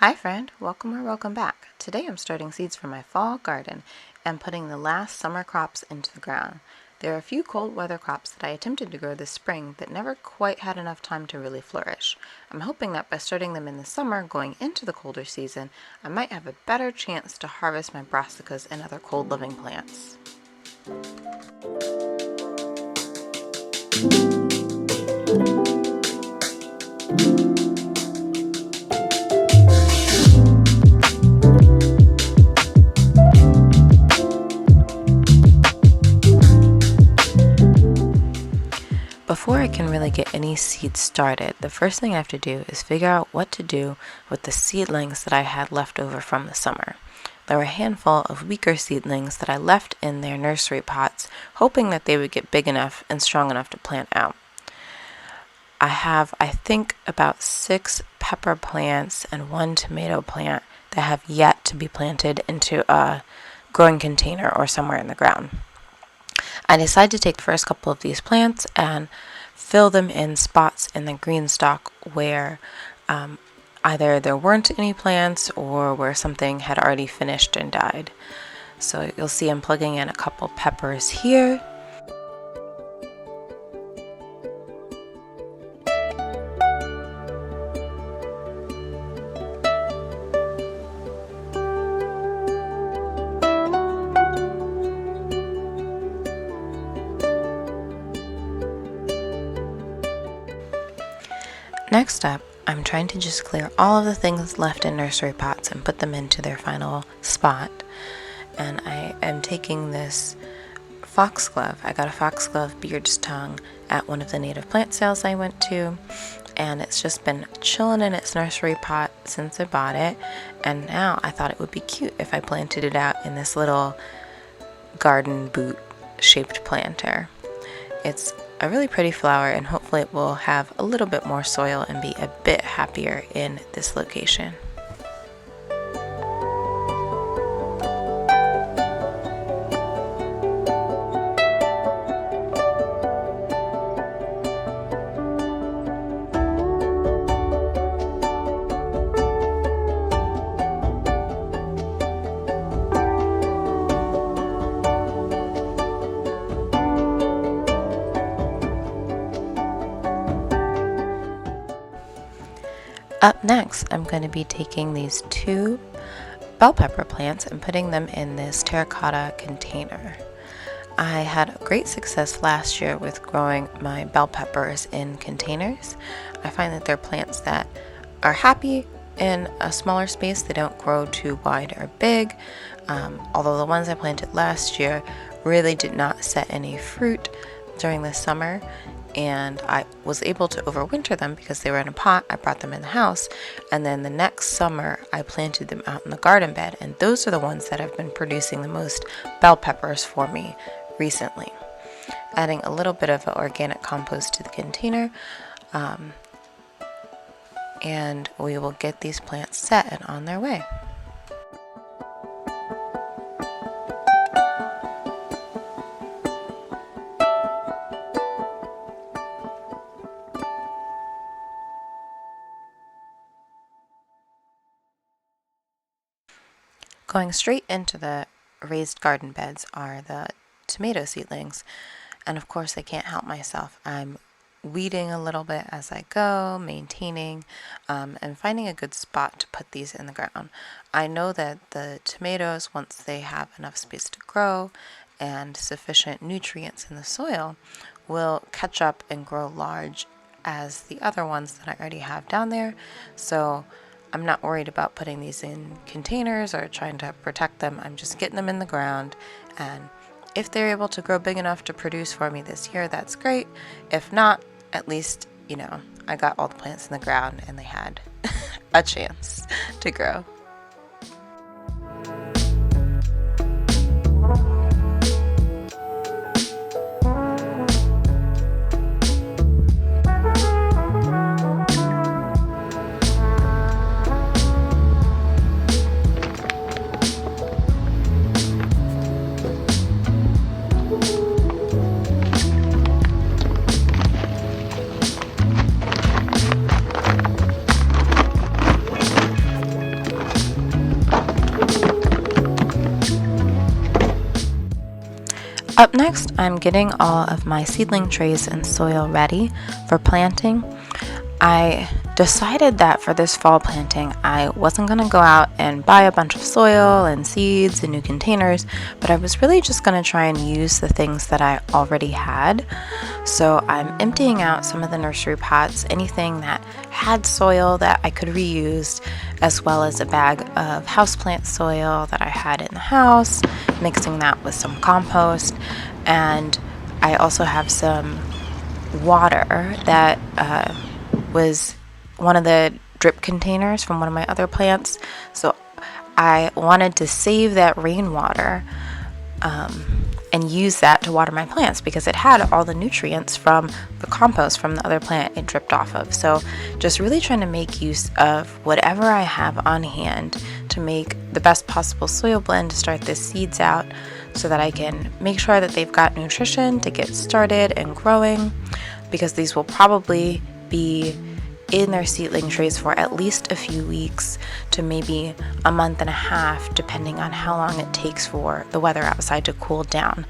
Hi friend, welcome or welcome back. Today I'm starting seeds for my fall garden and putting the last summer crops into the ground. There are a few cold weather crops that I attempted to grow this spring that never quite had enough time to really flourish. I'm hoping that by starting them in the summer going into the colder season, I might have a better chance to harvest my brassicas and other cold living plants. Before I can really get any seeds started, the first thing I have to do is figure out what to do with the seedlings that I had left over from the summer. There were a handful of weaker seedlings that I left in their nursery pots, hoping that they would get big enough and strong enough to plant out. I have, I think, about 6 pepper plants and 1 tomato plant that have yet to be planted into a growing container or somewhere in the ground. I decided to take the first couple of these plants and fill them in spots in the green stalk where either there weren't any plants or where something had already finished and died. So you'll see I'm plugging in a couple peppers here. Next up, I'm trying to just clear all of the things left in nursery pots and put them into their final spot. And I am taking this foxglove. I got a foxglove beard's tongue at one of the native plant sales I went to, and it's just been chilling in its nursery pot since I bought it. And now I thought it would be cute if I planted it out in this little garden boot shaped planter. It's a really pretty flower, and hopefully it will have a little bit more soil and be a bit happier in this location. Up next, I'm going to be taking these 2 bell pepper plants and putting them in this terracotta container. I had great success last year with growing my bell peppers in containers. I find that they're plants that are happy in a smaller space. They don't grow too wide or big, although the ones I planted last year really did not set any fruit during the summer. And I was able to overwinter them because they were in a pot. I brought them in the house, and then the next summer I planted them out in the garden bed, and those are the ones that have been producing the most bell peppers for me recently. Adding a little bit of organic compost to the container, and we will get these plants set and on their way. Going straight into the raised garden beds are the tomato seedlings, and of course I can't help myself. I'm weeding a little bit as I go, maintaining, and finding a good spot to put these in the ground. I know that the tomatoes, once they have enough space to grow and sufficient nutrients in the soil, will catch up and grow large as the other ones that I already have down there. So I'm not worried about putting these in containers or trying to protect them. I'm just getting them in the ground, and if they're able to grow big enough to produce for me this year, that's great. If not, at least, I got all the plants in the ground and they had a chance to grow. Up next, I'm getting all of my seedling trays and soil ready for planting. I decided that for this fall planting, I wasn't going to go out and buy a bunch of soil and seeds and new containers, but I was really just going to try and use the things that I already had. So I'm emptying out some of the nursery pots, anything that had soil that I could reuse, as well as a bag of houseplant soil that I had in the house, mixing that with some compost, and I also have some water that was one of the drip containers from one of my other plants. So I wanted to save that rainwater and use that to water my plants because it had all the nutrients from the compost from the other plant it dripped off of. So just really trying to make use of whatever I have on hand to make the best possible soil blend to start the seeds out so that I can make sure that they've got nutrition to get started and growing, because these will probably be in their seedling trays for at least a few weeks to maybe a month and a half, depending on how long it takes for the weather outside to cool down.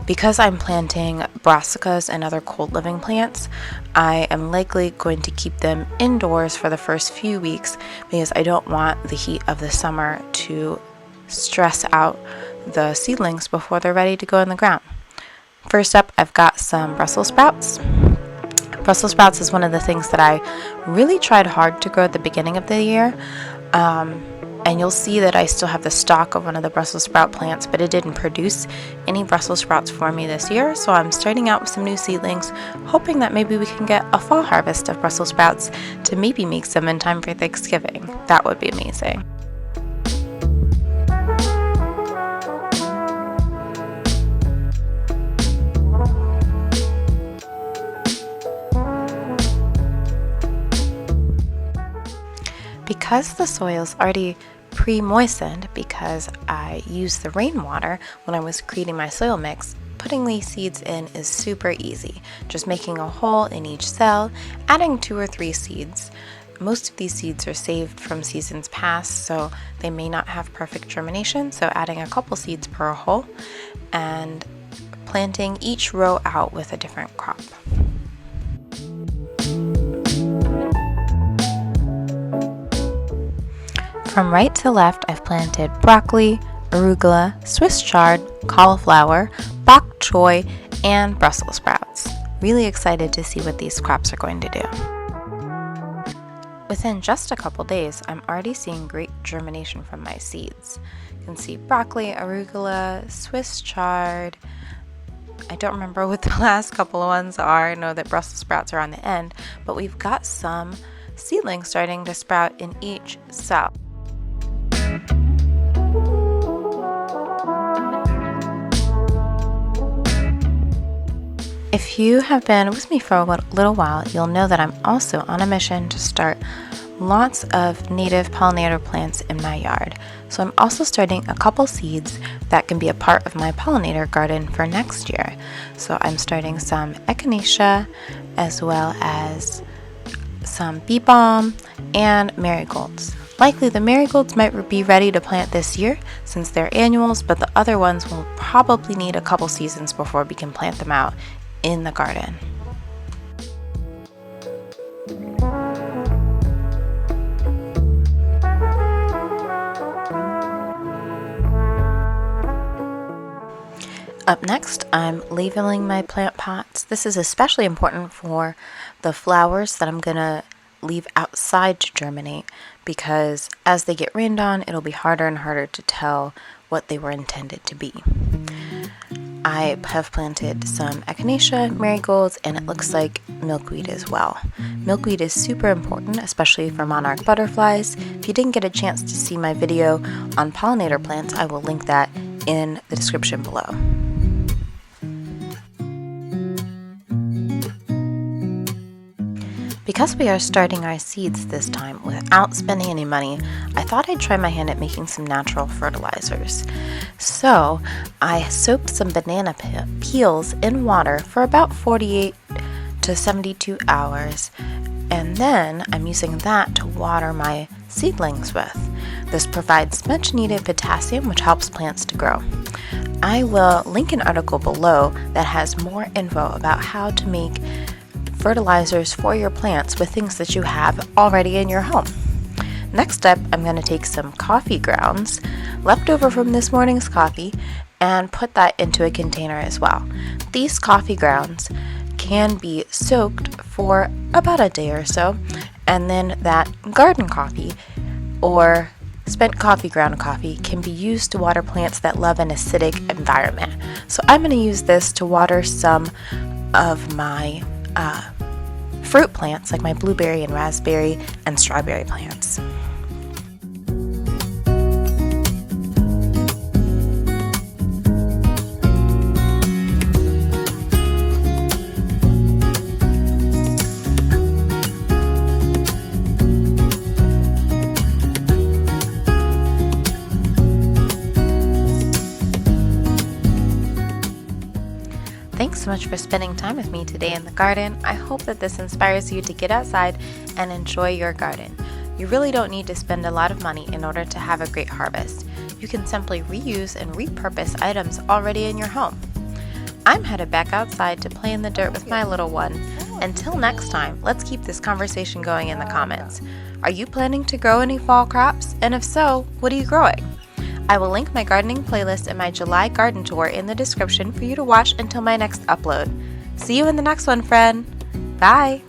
Because I'm planting brassicas and other cold living plants, I am likely going to keep them indoors for the first few weeks because I don't want the heat of the summer to stress out the seedlings before they're ready to go in the ground. First up, I've got some Brussels sprouts. Brussels sprouts is one of the things that I really tried hard to grow at the beginning of the year. And you'll see that I still have the stalk of one of the Brussels sprout plants, but it didn't produce any Brussels sprouts for me this year. So I'm starting out with some new seedlings, hoping that maybe we can get a fall harvest of Brussels sprouts to maybe make some in time for Thanksgiving. That would be amazing. Because the soil's already pre-moistened, because I used the rainwater when I was creating my soil mix, putting these seeds in is super easy. Just making a hole in each cell, adding 2 or 3 seeds. Most of these seeds are saved from seasons past, so they may not have perfect germination, so adding a couple seeds per hole and planting each row out with a different crop. From right to left, I've planted broccoli, arugula, Swiss chard, cauliflower, bok choy, and Brussels sprouts. Really excited to see what these crops are going to do. Within just a couple days, I'm already seeing great germination from my seeds. You can see broccoli, arugula, Swiss chard. I don't remember what the last couple of ones are. I know that Brussels sprouts are on the end, but we've got some seedlings starting to sprout in each cell. If you have been with me for a little while, you'll know that I'm also on a mission to start lots of native pollinator plants in my yard. So I'm also starting a couple seeds that can be a part of my pollinator garden for next year. So I'm starting some echinacea as well as some bee balm and marigolds. Likely the marigolds might be ready to plant this year since they're annuals, but the other ones will probably need a couple seasons before we can plant them out in the garden. Up next, I'm labeling my plant pots. This is especially important for the flowers that I'm going to leave outside to germinate, because as they get rained on, it'll be harder and harder to tell what they were intended to be. I have planted some echinacea, marigolds, and it looks like milkweed as well. Milkweed is super important, especially for monarch butterflies. If you didn't get a chance to see my video on pollinator plants, I will link that in the description below. Because we are starting our seeds this time without spending any money, I thought I'd try my hand at making some natural fertilizers. So I soaked some banana peels in water for about 48 to 72 hours, and then I'm using that to water my seedlings with. This provides much needed potassium, which helps plants to grow. I will link an article below that has more info about how to make fertilizers for your plants with things that you have already in your home. Next up, I'm going to take some coffee grounds left over from this morning's coffee and put that into a container as well. These coffee grounds can be soaked for about a day or so, and then that garden coffee or spent coffee ground coffee can be used to water plants that love an acidic environment. So I'm going to use this to water some of my fruit plants, like my blueberry and raspberry and strawberry plants. Thanks so much for spending time with me today in the garden. I hope that this inspires you to get outside and enjoy your garden. You really don't need to spend a lot of money in order to have a great harvest. You can simply reuse and repurpose items already in your home. I'm headed back outside to play in the dirt with my little one. Until next time, let's keep this conversation going in the comments. Are you planning to grow any fall crops? And if so, what are you growing? I will link my gardening playlist and my July garden tour in the description for you to watch until my next upload. See you in the next one, friend. Bye!